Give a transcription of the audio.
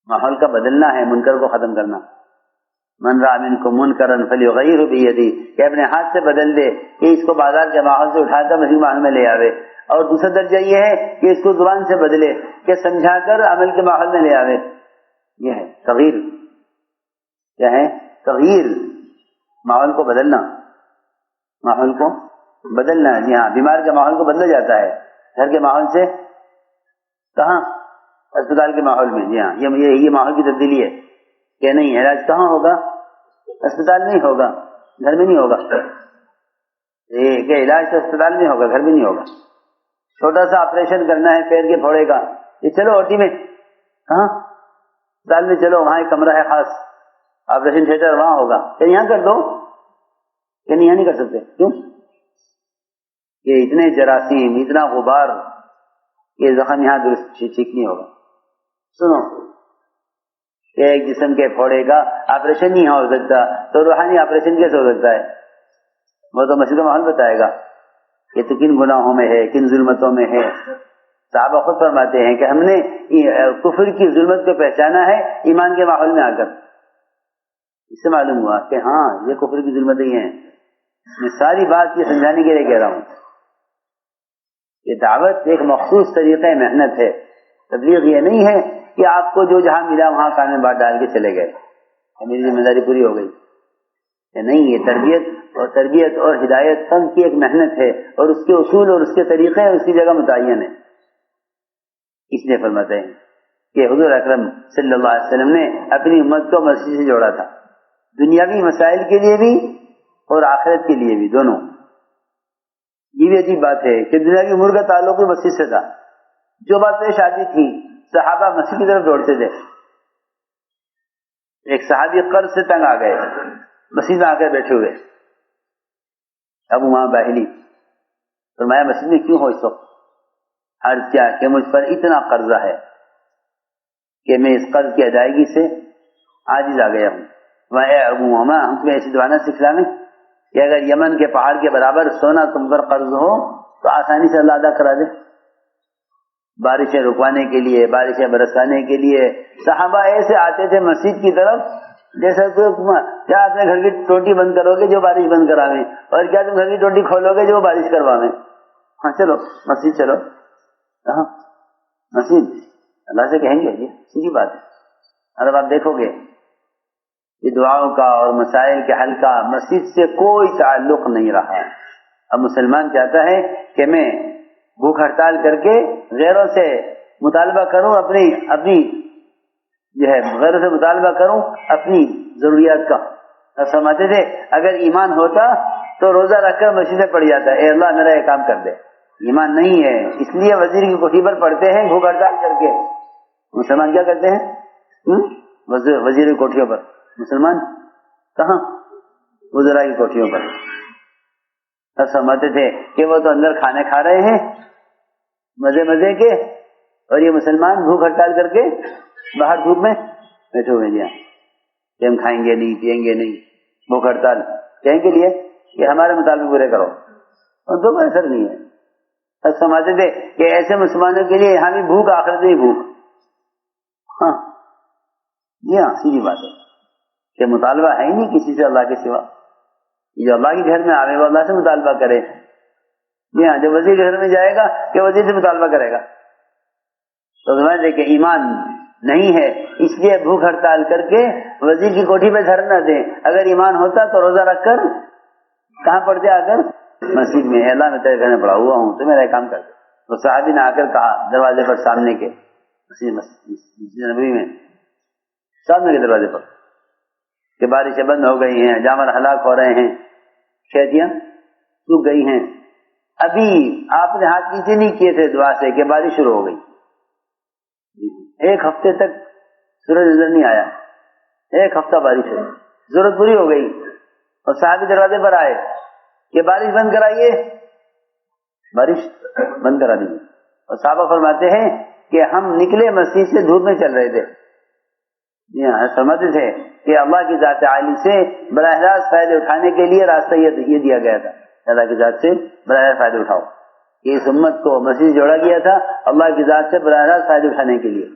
ماحول کا بدلنا ہے، منکر کو ختم کرنا. من رأى منکم منکرا فلیغیرہ بیدہ، کہ اپنے ہاتھ سے بدل دے، کہ اس کو بازار کے ماحول سے اٹھا کر مسجد ماحول میں لے آوے. اور دوسرا درجہ یہ ہے کہ اس کو زبان سے بدلے، کہ سمجھا کر عمل کے ماحول میں لے آوے. یہ ہے تغییر. کیا ہے؟ تغییر. ماحول کو بدلنا، ماحول کو بدلنا. جی ہاں، بیمار کے ماحول کو بدلا جاتا ہے گھر کے ماحول سے کہاں؟ اسپتال کے ماحول میں. جی ہاں، یہ ماحول کی تبدیلی ہے کہ نہیں علاج کہاں ہوگا؟ اسپتال نہیں ہوگا، گھر میں نہیں ہوگا. کہ علاج تو اسپتال میں ہوگا، گھر میں نہیں ہوگا. چھوٹا سا آپریشن کرنا ہے پیر کے پھوڑے کا، یہ چلو اوٹی میں، کہاں؟ اسپتال میں چلو، وہاں ایک کمرہ ہے خاص، آپریشن تھیٹر وہاں ہوگا. کہ یہاں کر دو، کہ نہیں یہاں نہیں کر سکتے. کیوں؟ کہ اتنے جراثیم، اتنا غبار، یہ زخم یہاں درست ٹھیک نہیں ہوگا. سنو، کہ ایک جسم کے پھوڑے کا آپریشن نہیں ہو سکتا تو روحانی آپریشن کیسے ہو سکتا ہے؟ وہ تو مسجد ماحول بتائے گا کہ تو کن گناہوں میں ہے، کن ظلمتوں میں ہے. صحابہ خود فرماتے ہیں کہ ہم نے کفر کی ظلمت کو پہچانا ہے ایمان کے ماحول میں آ کر. اس سے معلوم ہوا کہ ہاں یہ کفر کی ظلمتیں ہیں. میں ساری بات یہ سمجھانے کے لیے کہہ رہا ہوں. یہ دعوت ایک مخصوص طریقہ محنت ہے. تبلیغ یہ نہیں ہے کہ آپ کو جو جہاں ملا وہاں کان میں بات ڈال کے چلے گئے، میری ذمہ داری پوری ہو گئی. نہیں، یہ تربیت اور ہدایت سب کی ایک محنت ہے، اور اس کے اصول اور اس کے طریقے اس کی جگہ متعین ہے. اس لیے فرماتے ہیں کہ حضور اکرم صلی اللہ علیہ وسلم نے اپنی امت کو مسجد سے جوڑا تھا، دنیاوی مسائل کے لیے بھی اور آخرت کے لیے بھی، دونوں. یہ بھی عجیب بات ہے کہ دنیاوی امور کا تعلق بھی مسجد سے تھا. جو بات پیش آتی تھی صحابہ مسجد کی طرف دوڑتے تھے. ایک صحابی قرض سے تنگ آ گئے، مسجد میں آ کر بیٹھے ہوئے. ابو امامہ باہلی فرمایا مسجد میں کیوں ہو اس وقت؟ عرض کیا کہ مجھ پر اتنا قرضہ ہے کہ میں اس قرض کی ادائیگی سے عاجز آ گیا ہوں. اے ابو امامہ، ہم تمہیں ایسی دعانا سکھلا میں کہ اگر یمن کے پہاڑ کے برابر سونا تم پر قرض ہو تو آسانی سے اللہ ادا کرا دے. بارشیں رکوانے کے لیے، بارشیں برسانے کے لیے صحابہ ایسے آتے تھے مسجد کی طرف جیسے کیا اپنے گھر کی ٹوٹی بند کرو گے جو بارش بند کراویں، اور کیا تم گھر کی ٹوٹی کھولو گے جو بارش کرواویں. ہاں چلو مسجد چلو. ہاں مسجد اللہ سے کہیں گے، یہ سیدھی بات ہے. اور اب آپ دیکھو گے کہ دعاؤں کا اور مسائل کے حل کا مسجد سے کوئی تعلق نہیں رہا. اب مسلمان چاہتا ہے کہ میں بھوک ہڑتال کر کے غیروں سے مطالبہ کروں، اپنی جو ہے غیروں سے مطالبہ کروں اپنی ضروریات کا. سمجھتے تھے اگر ایمان ہوتا تو روزہ رکھ کر مسجد میں پڑ جاتا، اے اللہ میرا یہ کام کر دے. ایمان نہیں ہے، اس لیے وزیر کی کوٹھی پر پڑھتے ہیں بھوک ہڑتال کر کے. مسلمان کیا کرتے ہیں؟ وزیر کی کوٹھیوں پر. مسلمان کہاں؟ وزراء کی کوٹھیوں پر. سب سمجھتے تھے کہ وہ تو اندر کھانے کھا رہے ہیں مزے کے، اور یہ مسلمان بھوک ہڑتال کر کے باہر دھوپ میں بیٹھے ہوئے ہیں کہ ہم کھائیں گے نہیں، پیئیں گے نہیں. بھوک ہڑتال کہیں کے لیے کہ ہمارے مطالبے پورے کرو، اور تو کوئی اثر نہیں ہے. سب سمجھتے تھے کہ ایسے مسلمانوں کے لیے یہاں بھی بھوک، آخرت میں بھوک. ہاں جی ہاں، سیدھی بات ہے کہ مطالبہ ہے ہی نہیں کسی سے اللہ کے سوا. جو اللہ کے گھر میں آوے وہ اللہ سے مطالبہ کرے. جی ہاں، جو وزیر کے گھر میں جائے گا کہ وزیر سے مطالبہ کرے گا. تو سمجھتے کہ ایمان نہیں ہے، اس لیے بھوک ہڑتال کر کے وزیر کی کوٹھی پہ دھرنا دیں. اگر ایمان ہوتا تو روزہ رکھ کر کہاں پڑھتے؟ آ کر مسجد میں. اللہ میں تیرے گھر میں پڑا ہوا ہوں، تو میرا کام کر دے. تو صحابی نے آ کر کہا دروازے پر سامنے کے مسجد نبوی میں سامنے کے دروازے پر کہ بارشیں بند ہو گئی ہیں، جانور ہلاک ہو رہے ہیں، کھیتیاں سوکھ گئی ہیں. ابھی آپ نے ہاتھ نیچے نہیں کیے تھے دعا سے کہ بارش شروع ہو گئی. ایک ہفتے تک سورج نظر نہیں آیا، ایک ہفتہ بارش ہوئی، ضرورت پوری ہو گئی اور صحابی دروازے پر آئے کہ بارش بند کرائیے. بارش بند کرا دیجیے. اور صحابہ فرماتے ہیں کہ ہم نکلے مسجد سے دھوپ میں چل رہے تھے. سمجھتے تھے کہ اللہ کی ذات عالی سے براہ راست فائدے اٹھانے کے لیے راستہ یہ دیا گیا تھا، اللہ کی ذات سے براہ راست فائدے اٹھاؤ. کہ اس امت کو مسجد جوڑا گیا تھا اللہ کی ذات سے براہ راست فائدے اٹھانے کے لیے.